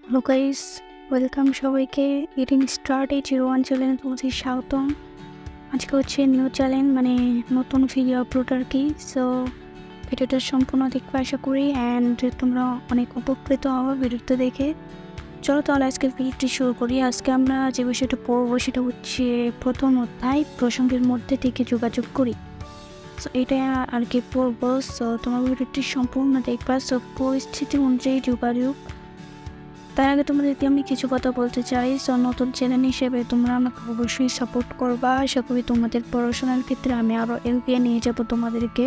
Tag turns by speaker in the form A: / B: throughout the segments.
A: Hello guys, welcome সবাইকে। Eating start এই 01 চ্যানেলে তোমাদের স্বাগতম। আজকে হচ্ছে নিউ চ্যালেঞ্জ, মানে নতুন ভিডিও আপলোড আর কি। সো ভিডিওটা সম্পূর্ণ দেখবে আশা করি, অ্যান্ড তোমরা অনেক উপকৃত হবো ভিডিওটা দেখে। চলো তাহলে আজকে ভিডিওটি শুরু করি। আজকে আমরা যে বিষয়টা পড়বো সেটা হচ্ছে প্রথম অধ্যায়, প্রসঙ্গের মধ্যে থেকে যোগাযোগ করি। সো এটা আর কি পড়বো। সো তোমার ভিডিওটি সম্পূর্ণ দেখবা। সো পরিস্থিতি অনুযায়ী যোগাযোগ। তার আগে তোমাদেরকে আমি কিছু কথা বলতে চাই। সো নতুন চ্যানেল হিসেবে তোমরা আমাকে অবশ্যই সাপোর্ট করবা। আশা করি তোমাদের পড়াশোনার ক্ষেত্রে আমি আরও এগিয়ে নিয়ে যাবো তোমাদেরকে।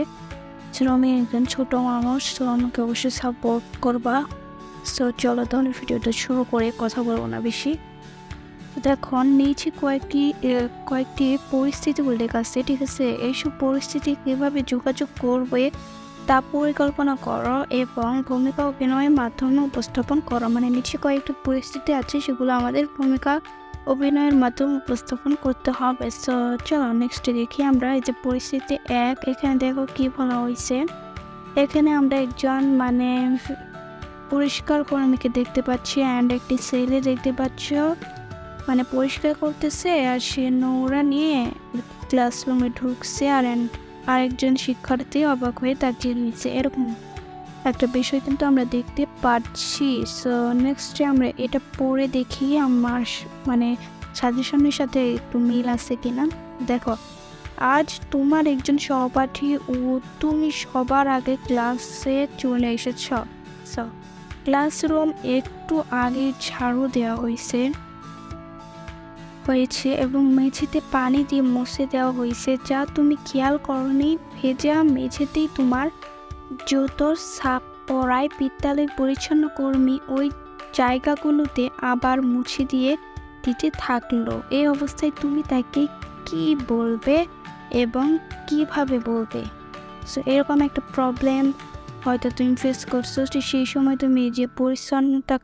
A: সো আমি একজন ছোটো মানুষ, তো আমাকে অবশ্যই সাপোর্ট করবা। সো চলো তাহলে ভিডিওটা শুরু করে, কথা বলবো না বেশি। দেখো, নিচে কয়েকটি পরিস্থিতি উল্লেখ আছে, ঠিক আছে? এইসব পরিস্থিতি কীভাবে যোগাযোগ করবে তা পরিকল্পনা করো এবং ভূমিকা অভিনয়ের মাধ্যমে উপস্থাপন করো। মানে নিচে কয়েকটি পরিস্থিতি আছে, সেগুলো আমাদের ভূমিকা অভিনয়ের মাধ্যমে উপস্থাপন করতে হবে। সো চলো নেক্সটে দেখি আমরা। এই যে পরিস্থিতি 1, এখানে দেখো কি বলা হয়েছে। এখানে আমরা একজন পরিষ্কার কর্মীকে দেখতে পাচ্ছি, অ্যান্ড একটি ছেলে দেখতে পাচ্ছ, মানে পরিষ্কার করতেছে আর সে নোংরা নিয়ে ক্লাসরুমে ঢুকছে, আর আরেকজন শিক্ষার্থী অবাক হয়ে তাকিয়ে নিচ্ছে। এরকম একটা বিষয় কিন্তু আমরা দেখতে পাচ্ছি। সো নেক্সটে আমরা এটা পড়ে দেখি আমার সাজেশনের সাথে একটু মিল আছে কিনা। দেখো, আজ তোমার একজন সহপাঠী ও তুমি সবার আগে ক্লাসে চলে এসেছ। সো ক্লাসরুম একটু আগে ঝাড়ু দেওয়া হয়েছে এবং মেঝেতে পানি দিয়ে মুছে দেওয়া হয়েছে, যা তুমি খেয়াল করনি। ভেজা মেঝেতেই তোমার জুতোর ছাপ পড়ায় বিদ্যালয়ের পরিচ্ছন্ন কর্মী ওই জায়গাগুলোতে আবার মুছে দিতে থাকলো। এই অবস্থায় তুমি তাকে কি বলবে এবং কিভাবে বলবে? সো এরকম একটা প্রবলেম হয়তো তুমি ফেস করছো। সেই সময় তুমি যে পরিচ্ছন্নতা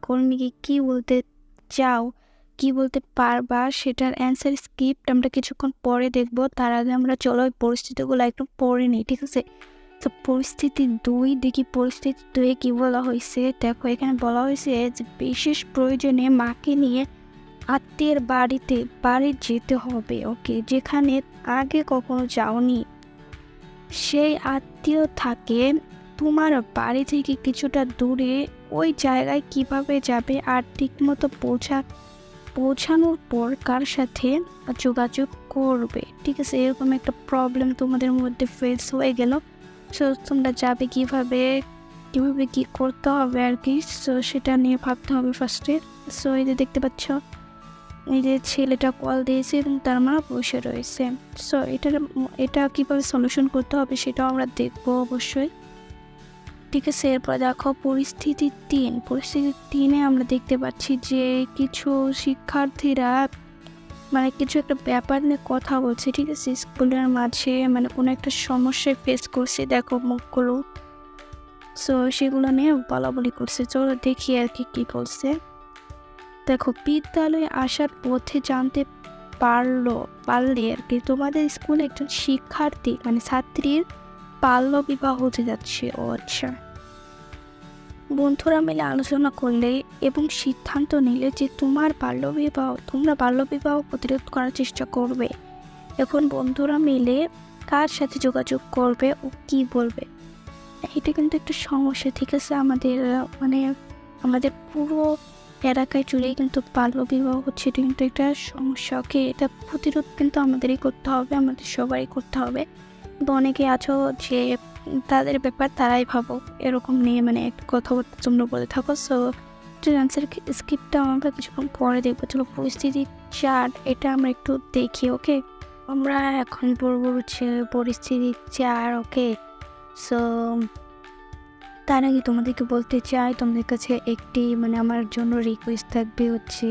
A: কর্মীকে কি বলতে চাও, কি বলতে পারবা, সেটার অ্যান্সার স্ক্রিপ্ট আমরা কিছুক্ষণ পরে দেখব। তার আগে আমরা চলো ওই পরিস্থিতিগুলো একটু পড়ে নিই, ঠিক আছে? তো পরিস্থিতি 2 দেখি। পরিস্থিতি 2 কি বলা হয়েছে। দেখো, এখানে বলা হয়েছে যে বিশেষ প্রয়োজনে মাকে নিয়ে আত্মীয়ের বাড়ি যেতে হবে, ওকে, যেখানে আগে কখনো যাওনি। সেই আত্মীয় থাকে তোমার বাড়ি থেকে কিছুটা দূরে। ওই জায়গায় কিভাবে যাবে আর ঠিকমতো পৌঁছানোর পর কার সাথে যোগাযোগ করবে, ঠিক আছে? এরকম একটা প্রবলেম তোমাদের মধ্যে ফেস হয়ে গেল। সো তোমরা যাবে কিভাবে কি করতে হবে আর কি, সো সেটা নিয়ে ভাবতে হবে ফার্স্টে। সো এই যে দেখতে পাচ্ছ, এই যে ছেলেটা কল দিয়েছে এবং তার মা বসে রয়েছে। সো এটা কীভাবে সলিউশন করতে হবে সেটাও আমরা দেখবো অবশ্যই, ঠিক আছে? এরপর দেখো পরিস্থিতি 3 আমরা দেখতে পাচ্ছি যে কিছু শিক্ষার্থীরা কিছু একটা ব্যাপার নিয়ে কথা বলছে, ঠিক আছে? স্কুলের মাঝে কোনো একটা সমস্যায় ফেস করছে, দেখো মুখগুলো। সো সেগুলো নিয়ে বলাবলি করছে। চলো দেখি আর কি বলছে। দেখো, বিদ্যালয়ে আসার পথে জানতে পারলে আর কি তোমাদের স্কুলে একজন শিক্ষার্থী ছাত্রীর বাল্য বিবাহ হতে যাচ্ছে। ও আচ্ছা। বন্ধুরা মিলে আলোচনা করলে এবং সিদ্ধান্ত নিলে যে তোমরা বাল্য বিবাহ প্রতিরোধ করার চেষ্টা করবে। এখন বন্ধুরা মিলে কার সাথে যোগাযোগ করবে ও কি বলবে, এটা কিন্তু একটা সমস্যা, ঠিক আছে? আমাদের পুরো এলাকায় জুড়েই কিন্তু বাল্য বিবাহ হচ্ছে। এটা কিন্তু একটা সমস্যা, ওকে? এটা প্রতিরোধ কিন্তু আমাদেরই করতে হবে, আমাদের সবারই করতে হবে। কিন্তু অনেকে আছো যে তাদের ব্যাপার তারাই ভাবো, এরকম নিয়ে একটা কথাবার্তা তোমরা বলে থাকো। সো অ্যান্সার স্ক্রিপ্টটা আমরা কিছুক্ষণ পরে দেখবো। চলো পরিস্থিতি 4, এটা আমরা একটু দেখি, ওকে? আমরা এখন পড়বো হচ্ছে পরিস্থিতি 4, ওকে? সো তার আগে তোমাদেরকে বলতে চাই, তোমাদের কাছে একটি আমার জন্য রিকোয়েস্ট থাকবে হচ্ছে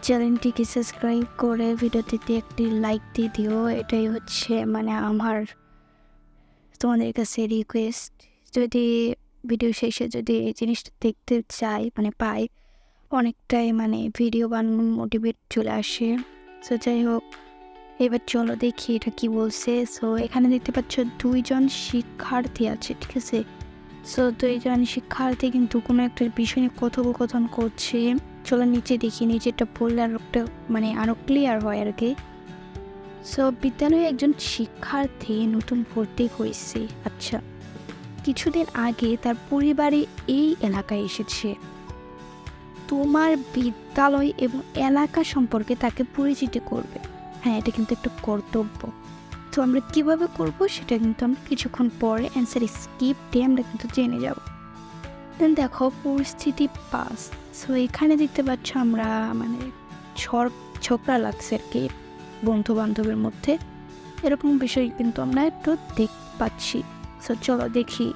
A: চ্যানেলটিকে সাবস্ক্রাইব করে ভিডিওটিতে একটি লাইক দিয়ে দিও। এটাই হচ্ছে আমার তোমাদের কাছে রিকোয়েস্ট। যদি ভিডিও শেষে যদি এই জিনিসটা দেখতে চাই পাই, অনেকটাই ভিডিও বানানোর মোটিভেট চলে আসে। সো যাই হোক, এবার চলো দেখি এটা কি বলছে। সো এখানে দেখতে পাচ্ছ 2 জন শিক্ষার্থী আছে, ঠিক আছে? সো দুইজন শিক্ষার্থী কিন্তু কোনো একটা বিষয় নিয়ে কথোপকথন করছে। চলো নিচে দেখি, নিচেরটা পড়লে আর একটা আরো ক্লিয়ার হয় আর কি। সো বিদ্যালয়ে একজন শিক্ষার্থী নতুন ভর্তি হয়েছে। আচ্ছা, কিছুদিন আগে তার পরিবারে এই এলাকায় এসেছে। তোমার বিদ্যালয় এবং এলাকা সম্পর্কে তাকে পরিচিত করবে। হ্যাঁ, এটা কিন্তু একটা কর্তব্য। তো আমরা কিভাবে করব সেটা কিন্তু আমরা কিছুক্ষণ পরে অ্যান্সার স্কিপ দিয়ে আমরা কিন্তু জেনে যাব। দেন দেখো পরিস্থিতি 5। সো এখানে দেখতে পাচ্ছ আমরা ঝগড়া লাগছে আর কি বন্ধু বান্ধবের মধ্যে, এরকম বিষয় কিন্তু আমরা একটু দেখতে পাচ্ছি। সো চলো দেখি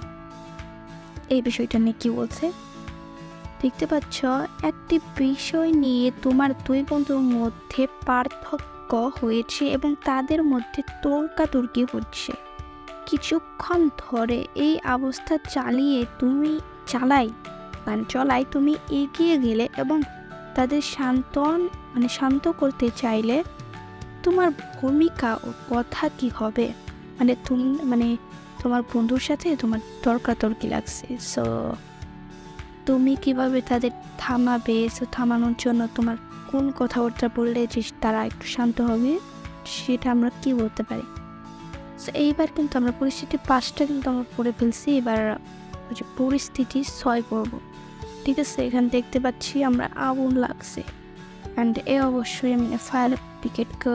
A: এই বিষয়টা নিয়ে কি বলছে। দেখতে পাচ্ছ একটি বিষয় নিয়ে তোমার দুই বন্ধুর মধ্যে পার্থক্য হয়েছে এবং তাদের মধ্যে তর্কাতর্কি হচ্ছে। কিছুক্ষণ ধরে এই অবস্থা চলাই তুমি এগিয়ে গেলে এবং তাদের শান্ত করতে চাইলে তোমার ভূমিকা ও কথা কি হবে? তোমার বন্ধুর সাথে তোমার তর্কাতর্কি লাগছে, সো তুমি কিভাবে তাদের থামাবে? সো থামানোর জন্য তোমার কোন কথাবার্তা বললে যে তারা একটু শান্ত হবে, সেটা আমরা কি বলতে পারি? সো এইবার কিন্তু আমরা পরিস্থিতি 5টা কিন্তু আমরা পড়ে ফেলছি। এবার পরিস্থিতি 6 পড়ব। ঠিক আছে, এখানে দেখতে পাচ্ছি আমরা আগুন লাগছে অ্যান্ড অবশ্যই ফায়ার ব্রিগেডকে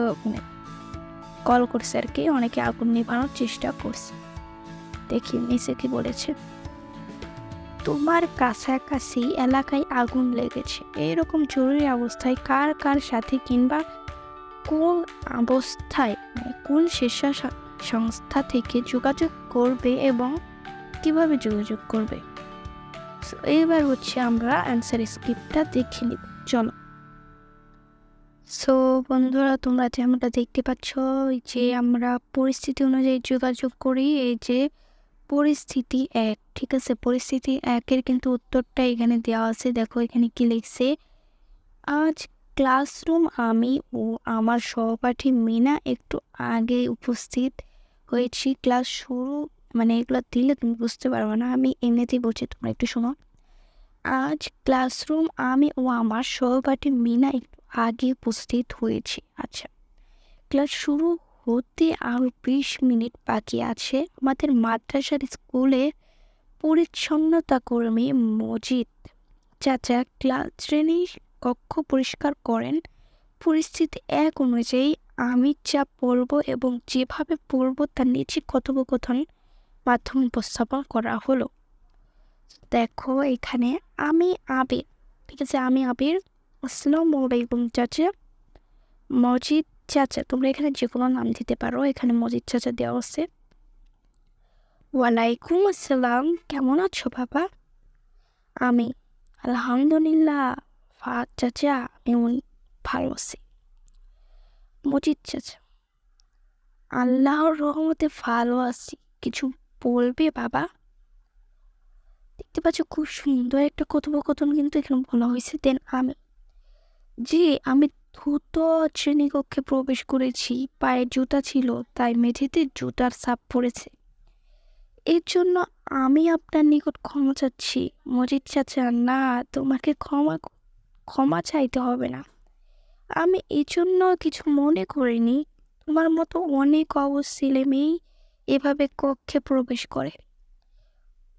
A: কল করছে আর কি, অনেকে আগুন নিভানোর চেষ্টা করছে। দেখি নিচে কি বলেছে। তোমার কাছাকাছি এলাকায় আগুন লেগেছে, এইরকম জরুরি অবস্থায় কার কার সাথে কিংবা কোন অবস্থায় কোন স্বেচ্ছা সংস্থা থেকে যোগাযোগ করবে এবং কিভাবে যোগাযোগ করবে? এবার আমরা অ্যান্সার স্ক্রিপ্টটা দেখে নিব। চলো। সো বন্ধুরা, তোমরা যেমনটা দেখতে পাচ্ছ যে আমরা পরিস্থিতি অনুযায়ী যোগাযোগ করি। এই যে পরিস্থিতি 1, ঠিক আছে, পরিস্থিতি 1-এর কিন্তু উত্তরটা এখানে দেওয়া আছে। দেখো এখানে কি লিখছে। আজ ক্লাসরুম আমি ও আমার সহপাঠী মিনা একটু আগে উপস্থিত হয়েছি। ক্লাস শুরু এগুলো দিলে তুমি বুঝতে পারবে না, আমি এমনিতেই বলছি, তোমরা একটু শোনো। আজ ক্লাসরুম আমি ও আমার সহপাঠী মিনা একটু আগে উপস্থিত হয়েছি। আচ্ছা, ক্লাস শুরু হতে আরও 20 মিনিট বাকি আছে। আমাদের মাদ্রাসার স্কুলে পরিচ্ছন্নতা কর্মী মজিদ চাচা শ্রেণীর কক্ষ পরিষ্কার করেন। পরিস্থিতি 1 অনুযায়ী আমি যা পড়ব এবং যেভাবে পড়ব তার নিচে কথোপকথন মাধ্যমে উপস্থাপন করা হলো। দেখো এখানে আমি আবির, ঠিক আছে, আমি আবির। আসসালামু আলাইকুম চাচা। মজিদ চাচা, তোমরা এখানে যে কোনো নাম দিতে পারো, এখানে মজিদ চাচা দেওয়া আছে। ওয়ালাইকুম আসসালাম, কেমন আছো বাবা? আমি আলহামদুলিল্লাহ চাচা, আমি ভালো আছি। মজিদ চাচা, আল্লাহর রহমতে ভালো আছি। কিছু বলবে বাবা? দেখতে পাচ্ছ খুব সুন্দর একটা কথোপকথন কিন্তু এখানে বলা হয়েছে। দেন আমি দ্রুত শ্রেণীকক্ষে প্রবেশ করেছি। পায়ে জুতা ছিল, তাই মেঝেতে জুতার ছাপ পড়েছে। এর জন্য আমি আপনার নিকট ক্ষমা চাচ্ছি। মজিদ চাচা, না, তোমাকে ক্ষমা চাইতে হবে না। আমি এই জন্য কিছু মনে করিনি। তোমার মতো অনেক অবশ ছেলে মেয়েই এভাবে কক্ষে প্রবেশ করে।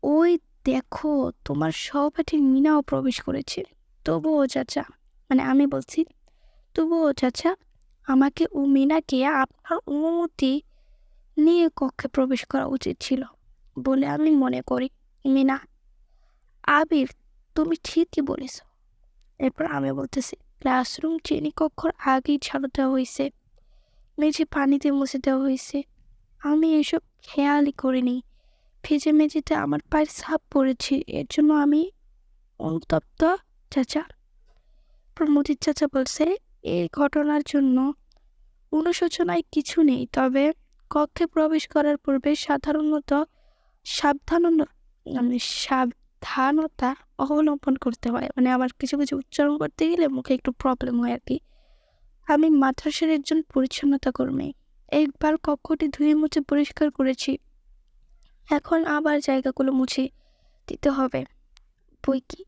A: ওই দেখো, তোমার সহপাঠী মিনাও প্রবেশ করেছে। তবুও চাচা, আমি বলছি, তবুও চাচা, আমাকে ও মিনাকে আপনার অনুমতি নিয়ে কক্ষে প্রবেশ করা উচিত ছিল বলে আমি মনে করি। মিনা, আবির, তুমি ঠিকই বলেছ। এরপর আমি বলতেছি, ক্লাসরুম শ্রেণীকক্ষর আগেই ঝাড়ু দেওয়া হয়েছে, মেঝে পানিতে মুছে দেওয়া হয়েছে। আমি এসব খেয়ালই করিনি। ভেজে মেঝেতে আমার পায়ের ছাপ পড়েছে, এর জন্য আমি অনুতপ্ত চাচা। প্রমোদিত চাচা বলছে, এই ঘটনার জন্য অনুশোচনায় কিছু নেই, তবে কক্ষে প্রবেশ করার পূর্বে সাবধানতা অবলম্বন করতে হয়। আমার কিছু কিছু উচ্চারণ করতে গেলে মুখে একটু প্রবলেম হয় আর কি। আমি মাদ্রাসার একজন পরিচ্ছন্নতা কর্মী। একবার কক্ষটি ধুয়ে মুছে পরিষ্কার করেছি, এখন আবার জায়গাগুলো মুছি। দিতে হবে বই কি।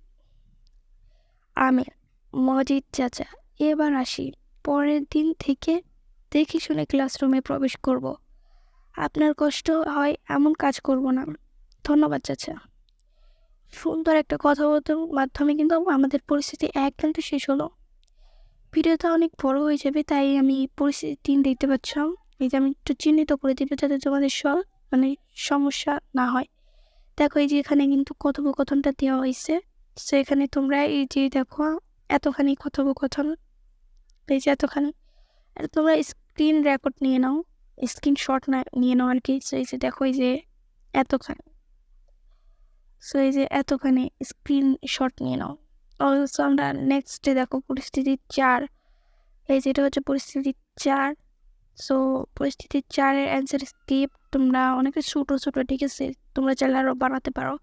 A: আমি মজিদ চাচা, এবার আসি। পরের দিন থেকে দেখে শুনে ক্লাসরুমে প্রবেশ করব। আপনার কষ্ট হয় এমন কাজ করব না। ধন্যবাদ চাচা। সুন্দর একটা কথাবার্তার মাধ্যমে কিন্তু আমাদের পরিস্থিতি 1 ঘন্টা শেষ হলো। ভিডিওটা অনেক বড় হয়ে যাবে, তাই আমি পরিস্থিতি 3 দেখতে পাচ্ছিলাম। এই যে আমি একটু চিহ্নিত করে দিব যাতে তোমাদের সমস্যা না হয়। দেখো এই যে এখানে কিন্তু কথোপকথনটা দেওয়া হয়েছে। সো এখানে তোমরা এই যে দেখো এতখানি কথোপকথন, এই যে এতখানি, আর তোমরা স্ক্রিন রেকর্ড নিয়ে নাও, স্ক্রিনশট নিয়ে নাও আর কি। সো এই যে দেখো এই যে এতখানি, সো এই যে এতখানি স্ক্রিনশট নিয়ে নাও। অলসো আমরা নেক্সটে দেখো পরিস্থিতি 4। এই যেটা হচ্ছে পরিস্থিতি 4। সো পরিস্থিতি 4-এর অ্যান্সার স্কিপ। তোমরা অনেকে ছোটো ছোটো, ঠিক আছে, তোমরা চাইলে আরও বানাতে পারো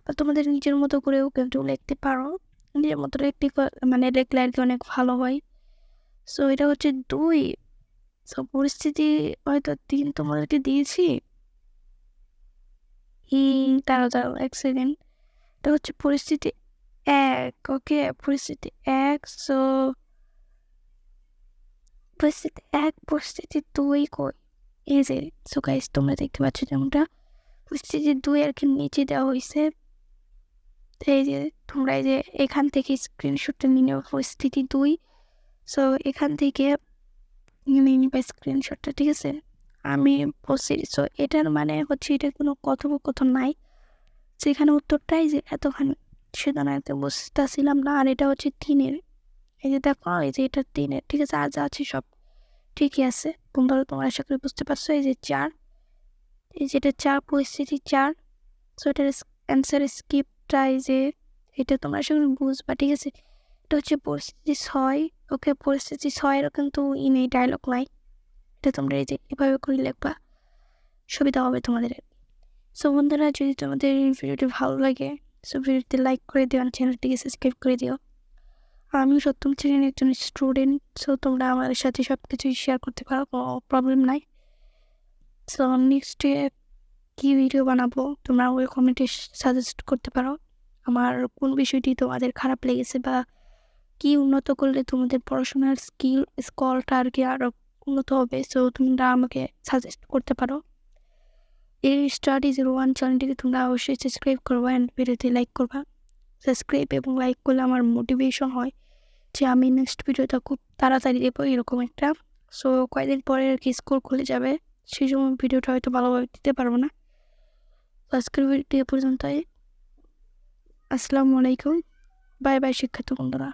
A: বা তোমাদের নিজের মতো করেও কিন্তু লিখতে পারো। নিজের মতো লিখতে লিখলে আর কি অনেক ভালো হয়। সো এটা হচ্ছে 2। সো পরিস্থিতি হয়তো 3 তোমাদেরকে দিয়েছি। দাঁড়াও 1 সেকেন্ড। এটা হচ্ছে পরিস্থিতি 1। ওকে, পরিস্থিতি 1। সো পরিস্থিতি 1, পরিস্থিতি 2 কই? এই যে, সো গাইস তোমরা দেখতে পাচ্ছ যেমনটা পরিস্থিতি 2 আর কি নিচে দেওয়া হয়েছে। এই যে তোমরা এই যে এখান থেকে স্ক্রিনশটটা নিয়ে নেবে পরিস্থিতি 2। সো এখান থেকে নিয়ে নিবে স্ক্রিনশটটা, ঠিক আছে। আমি বলছি, সো এটার মানে হচ্ছে এটা কোনো কথোপকথন নাই, সেখানে উত্তরটাই যে এতখানি, সেজন্য এত বুঝতেছিলাম না। আর এটা হচ্ছে 3-এর, এই যে দেখো এই যে এটা 3-এর, ঠিক আছে। আর যা আছে সব ঠিকই আছে। তোমরা আশা করি বুঝতে পারছো। এই যে 4, এই যে এটা 4, পরিস্থিতি 4। সো এটার অ্যান্সার স্কিপটা এই যে এটা তোমরা আশা করি বুঝবা, ঠিক আছে। এটা হচ্ছে পরিস্থিতি 6। ওকে, পরিস্থিতি 6-এরও কিন্তু নেই, ডায়লগ নাই। এটা তোমরা এই যে এভাবে করে লিখবা, সুবিধা হবে তোমাদের। সো বন্ধুরা, যদি তোমাদের এই ভিডিওটি ভালো লাগে, সো ভিডিওটি লাইক করে দিও, চ্যানেলটিকে সাবস্ক্রাইব করে দিও। আমিও সপ্তম শ্রেণীর একজন স্টুডেন্ট, সো তোমরা আমাদের সাথে সব কিছুই শেয়ার করতে পারো, কোনো প্রবলেম নাই। সো নেক্সটে কী ভিডিও বানাবো তোমরা ওই কমেন্টে সাজেস্ট করতে পারো। আমার কোন বিষয়টি তোমাদের খারাপ লেগেছে বা কী উন্নত করলে তোমাদের পড়াশোনার স্কলটা আর কি আরও উন্নত হবে, সো তোমরা আমাকে সাজেস্ট করতে পারো। এই Study01 চ্যানেলটিকে তোমরা অবশ্যই সাবস্ক্রাইব করবা অ্যান্ড ভিডিওতে লাইক করবা। সাবস্ক্রাইব এবং লাইক করলে আমার মোটিভেশন হয় যে আমি নেক্সট ভিডিওটা খুব তাড়াতাড়ি দেবো, এরকম একটা। সো কয়েকদিন পরে আর কি স্কুল খুলে যাবে, সেই সময় ভিডিওটা হয়তো ভালোভাবে দিতে পারবো না। আজকের ভিডিও পর্যন্তই। আসসালামু আলাইকুম, বাই বাই শিক্ষার্থী বন্ধুরা।